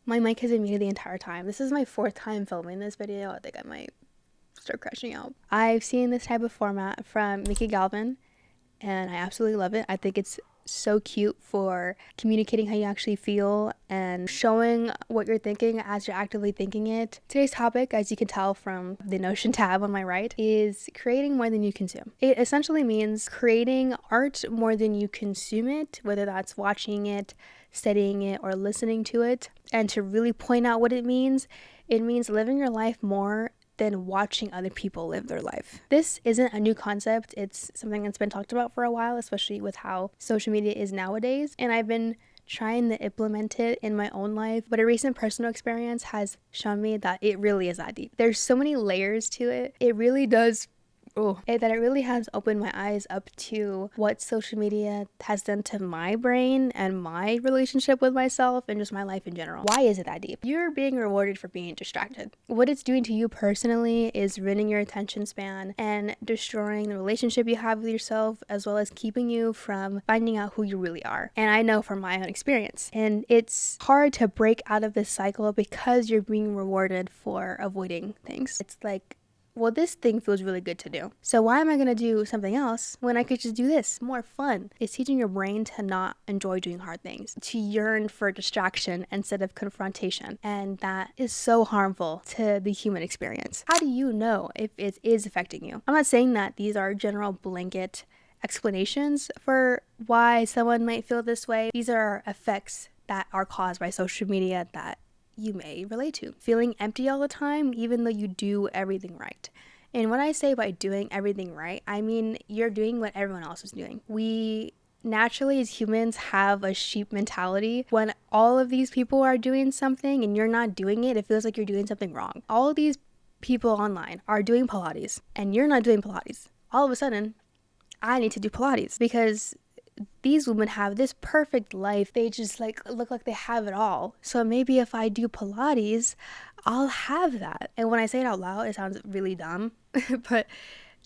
My mic has been muted the entire time. This is my 4th time filming this video. I think I might start crashing out. I've seen this type of format from Mickey Galvin, and I absolutely love it. I think it's so cute for communicating how you actually feel and showing what you're thinking as you're actively thinking it. Today's topic, as you can tell from the Notion tab on my right, is creating more than you consume. It essentially means creating art more than you consume it, whether that's watching it, studying it, or listening to it. And to really point out what it means living your life more than watching other people live their life. This isn't a new concept. It's something that's been talked about for a while, especially with how social media is nowadays. And I've been trying to implement it in my own life, but a recent personal experience has shown me that it really is that deep. There's so many layers to it. It really does that it really has opened my eyes up to what social media has done to my brain and my relationship with myself and just my life in general. Why is it that deep? You're being rewarded for being distracted. What it's doing to you personally is ruining your attention span and destroying the relationship you have with yourself, as well as keeping you from finding out who you really are. And I know from my own experience. And it's hard to break out of this cycle because you're being rewarded for avoiding things. It's like, well, this thing feels really good to do. So why am I going to do something else when I could just do this? More fun. It's teaching your brain to not enjoy doing hard things, to yearn for distraction instead of confrontation. And that is so harmful to the human experience. How do you know if it is affecting you? I'm not saying that these are general blanket explanations for why someone might feel this way. These are effects that are caused by social media that you may relate to. Feeling empty all the time, even though you do everything right. And when I say by doing everything right, I mean you're doing what everyone else is doing. We naturally as humans have a sheep mentality. When all of these people are doing something and you're not doing it, it feels like you're doing something wrong. All of these people online are doing Pilates and you're not doing Pilates. All of a sudden, I need to do Pilates because these women have this perfect life. They just look like they have it all. So maybe if I do Pilates, I'll have that. And when I say it out loud, it sounds really dumb, but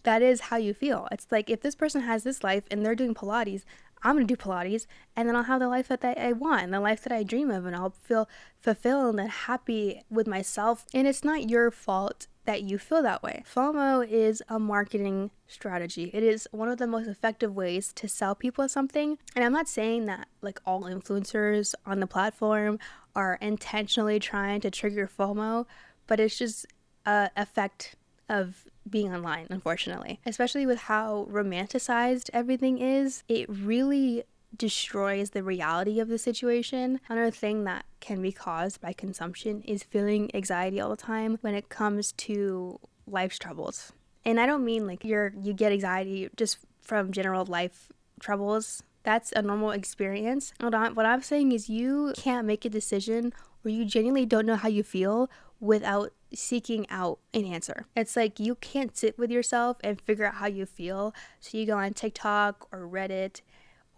that is how you feel. It's like if this person has this life and they're doing Pilates, I'm going to do Pilates, and then I'll have the life that I want and the life that I dream of, and I'll feel fulfilled and happy with myself. And it's not your fault that you feel that way. FOMO is a marketing strategy. It is one of the most effective ways to sell people something. And I'm not saying that like all influencers on the platform are intentionally trying to trigger FOMO, but it's just an effect of being online, unfortunately. Especially with how romanticized everything is, it really destroys the reality of the situation. Another thing that can be caused by consumption is feeling anxiety all the time when it comes to life's troubles. And I don't mean like you get anxiety just from general life troubles. That's a normal experience. What I'm saying is you can't make a decision or you genuinely don't know how you feel without seeking out an answer. It's like you can't sit with yourself and figure out how you feel. So you go on TikTok or Reddit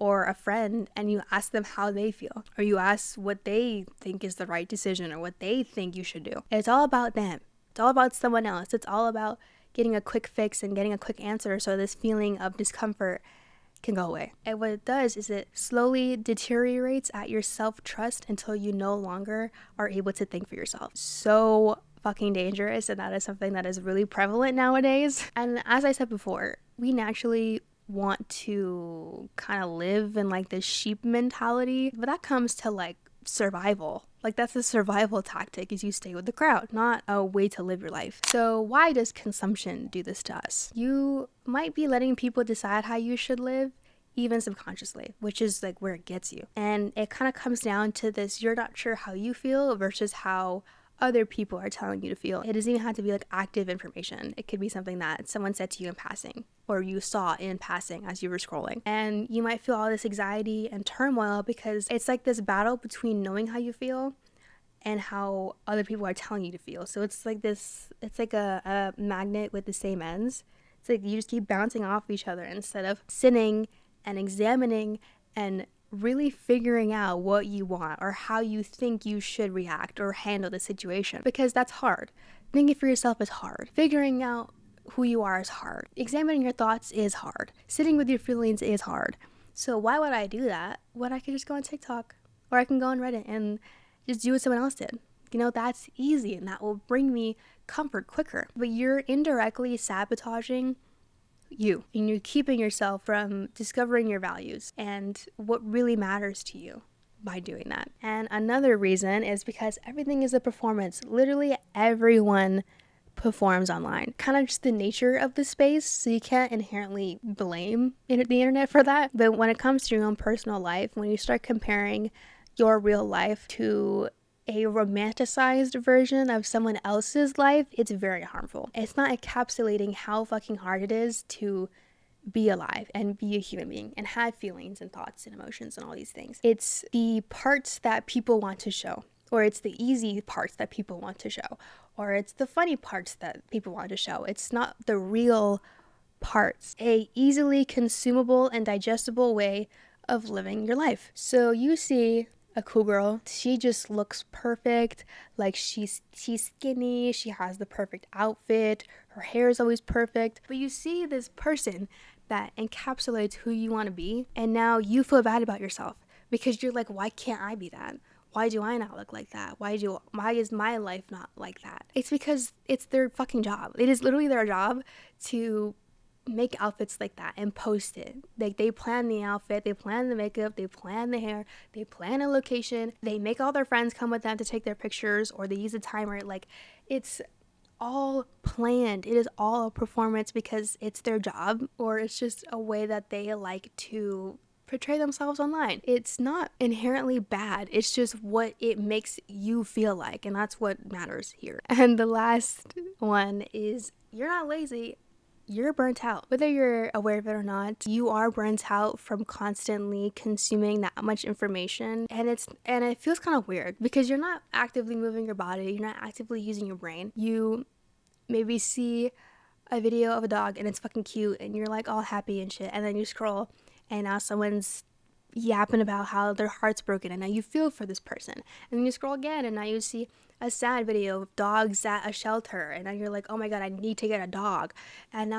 or a friend and you ask them how they feel, or you ask what they think is the right decision or what they think you should do. It's all about them. It's all about someone else. It's all about getting a quick fix and getting a quick answer so this feeling of discomfort can go away. And what it does is it slowly deteriorates at your self-trust until you no longer are able to think for yourself. So fucking dangerous, and that is something that is really prevalent nowadays. And as I said before, we naturally want to kind of live in like this sheep mentality, but that comes to like survival. Like that's a survival tactic, is you stay with the crowd, not a way to live your life. So why does consumption do this to us? You might be letting people decide how you should live, even subconsciously, which is like where it gets you. And it kind of comes down to this, you're not sure how you feel versus how other people are telling you to feel. It doesn't even have to be like active information. It could be something that someone said to you in passing, or you saw in passing as you were scrolling. And you might feel all this anxiety and turmoil because it's like this battle between knowing how you feel and how other people are telling you to feel. So it's like this, it's like a magnet with the same ends. It's like you just keep bouncing off each other instead of sitting and examining and really figuring out what you want or how you think you should react or handle the situation, because that's hard. Thinking for yourself is hard. Figuring out who you are is hard. Examining your thoughts is hard. Sitting with your feelings is hard. So why would I do that when I could just go on TikTok or I can go on Reddit and just do what someone else did. You know, that's easy and that will bring me comfort quicker. But you're indirectly sabotaging you, and you're keeping yourself from discovering your values and what really matters to you by doing that. And another reason is because everything is a performance. Literally everyone performs online. Kind of just the nature of the space, so you can't inherently blame the internet for that. But when it comes to your own personal life, when you start comparing your real life to a romanticized version of someone else's life, it's very harmful. It's not encapsulating how fucking hard it is to be alive and be a human being and have feelings and thoughts and emotions and all these things. It's the parts that people want to show, or it's the easy parts that people want to show, or it's the funny parts that people want to show. It's not the real parts. A easily consumable and digestible way of living your life. So you see a cool girl, she just looks perfect, like she's skinny, she has the perfect outfit, her hair is always perfect. But you see this person that encapsulates who you want to be, and now you feel bad about yourself because you're like, why can't I be that? Why do I not look like that? Why is my life not like that? It's because it's their fucking job. It is literally their job to make outfits like that and post it. Like, they plan the outfit, they plan the makeup, they plan the hair, they plan a location, they make all their friends come with them to take their pictures, or they use a timer. Like, it's all planned. It is all a performance because it's their job, or it's just a way that they like to portray themselves online. It's not inherently bad. It's just what it makes you feel like, and that's what matters here. And the last one is, you're not lazy. You're burnt out. Whether you're aware of it or not, you are burnt out from constantly consuming that much information. And it feels kind of weird because you're not actively moving your body, you're not actively using your brain. You maybe see a video of a dog and it's fucking cute and you're like all happy and shit, and then you scroll and now someone's yapping about how their heart's broken, and now you feel for this person. And then you scroll again and now you see a sad video of dogs at a shelter, and now you're like, oh my god, I need to get a dog. And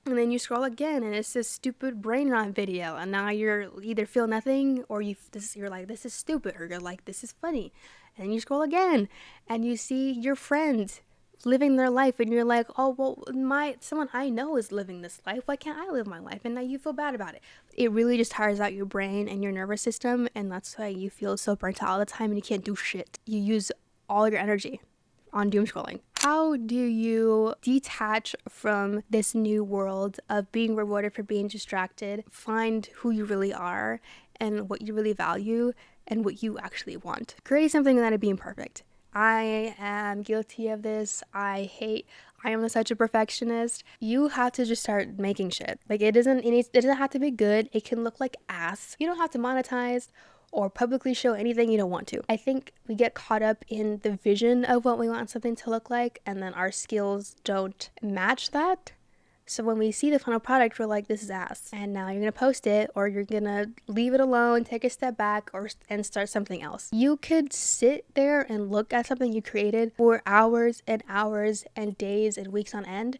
then you scroll again and it's this stupid brain rot video, and now you're either feel nothing, or you're like, this is stupid, or you're like, this is funny. And then you scroll again and you see your friends living their life, and you're like, oh well, someone I know is living this life, why can't I live my life? And now you feel bad about it. It really just tires out your brain and your nervous system, and that's why you feel so burnt out all the time and you can't do shit. You use all your energy on doom scrolling. How do you detach from this new world of being rewarded for being distracted, find who you really are and what you really value and what you actually want? Creating something without being perfect. I am guilty of this. I am such a perfectionist. You have to just start making shit. Like, it doesn't have to be good. It can look like ass. You don't have to monetize or publicly show anything you don't want to. I think we get caught up in the vision of what we want something to look like, and then our skills don't match that. So when we see the final product, we're like, this is ass. And now you're gonna post it, or you're gonna leave it alone, take a step back, and start something else. You could sit there and look at something you created for hours and hours and days and weeks on end,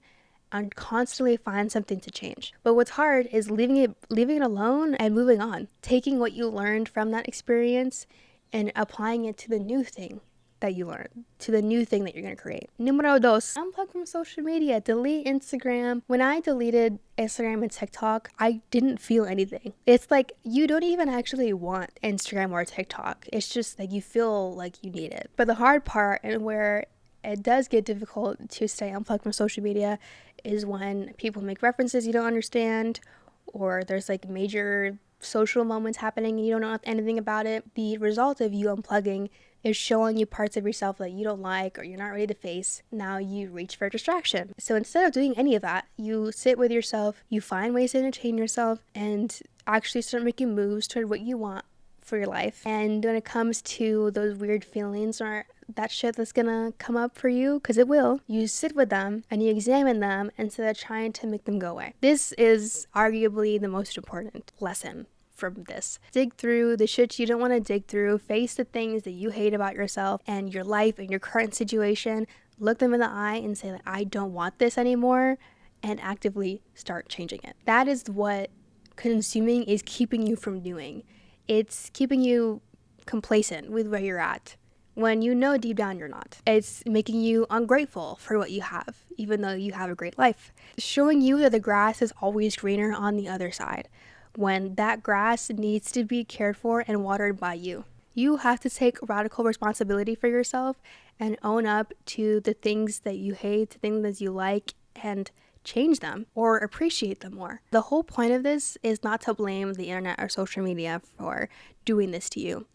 and constantly find something to change. But what's hard is leaving it alone and moving on. Taking what you learned from that experience and applying it to the new thing that you learned, to the new thing that you're going to create. Numero dos, unplug from social media. Delete Instagram. When I deleted Instagram and TikTok, I didn't feel anything. It's like you don't even actually want Instagram or TikTok. It's just like you feel like you need it. But the hard part, and where it does get difficult to stay unplugged from social media, is when people make references you don't understand, or there's like major social moments happening and you don't know anything about it. The result of you unplugging is showing you parts of yourself that you don't like or you're not ready to face. Now you reach for distraction. So instead of doing any of that, you sit with yourself, you find ways to entertain yourself, and actually start making moves toward what you want for your life. And when it comes to those weird feelings or that shit that's gonna come up for you, because it will, you sit with them and you examine them instead of trying to make them go away. This is arguably the most important lesson from this. Dig through the shit you don't want to dig through. Face the things that you hate about yourself and your life and your current situation. Look them in the eye and say, like, I don't want this anymore, and actively start changing it. That is what consuming is keeping you from doing. It's keeping you complacent with where you're at when you know deep down you're not. It's making you ungrateful for what you have, even though you have a great life. Showing you that the grass is always greener on the other side, when that grass needs to be cared for and watered by you. You have to take radical responsibility for yourself and own up to the things that you hate, the things that you like, and change them or appreciate them more. The whole point of this is not to blame the internet or social media for doing this to you,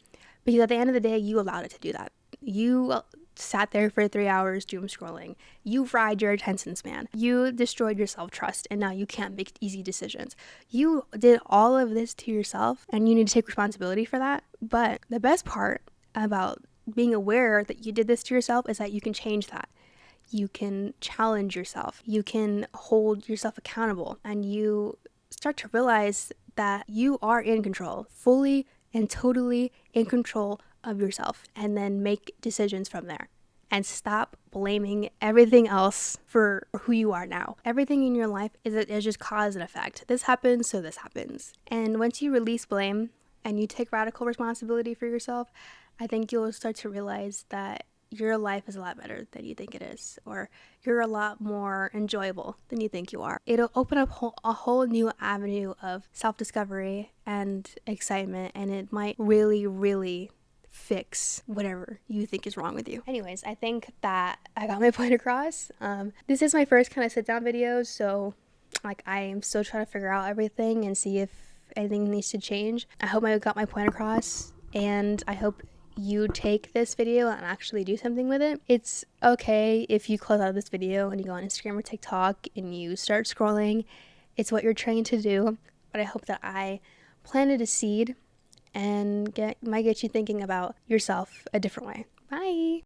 because at the end of the day, you allowed it to do that. You sat there for 3 hours doom scrolling. You fried your attention span. You destroyed your self-trust, and now you can't make easy decisions. You did all of this to yourself, and you need to take responsibility for that. But the best part about being aware that you did this to yourself is that you can change that. You can challenge yourself. You can hold yourself accountable, and you start to realize that you are in control, fully and totally in control of yourself, and then make decisions from there. And stop blaming everything else for who you are now. Everything in your life is just cause and effect. This happens, so this happens. And once you release blame and you take radical responsibility for yourself, I think you'll start to realize that your life is a lot better than you think it is, or you're a lot more enjoyable than you think you are. It'll open up a whole new avenue of self-discovery and excitement, and it might really, really fix whatever you think is wrong with you. Anyways, I think that I got my point across. This is my first kind of sit-down video, so like I am still trying to figure out everything and see if anything needs to change. I hope I got my point across, and I hope you take this video and actually do something with it. It's okay if you close out of this video and you go on Instagram or TikTok and you start scrolling. It's what you're trained to do, but I hope that I planted a seed and might get you thinking about yourself a different way. Bye!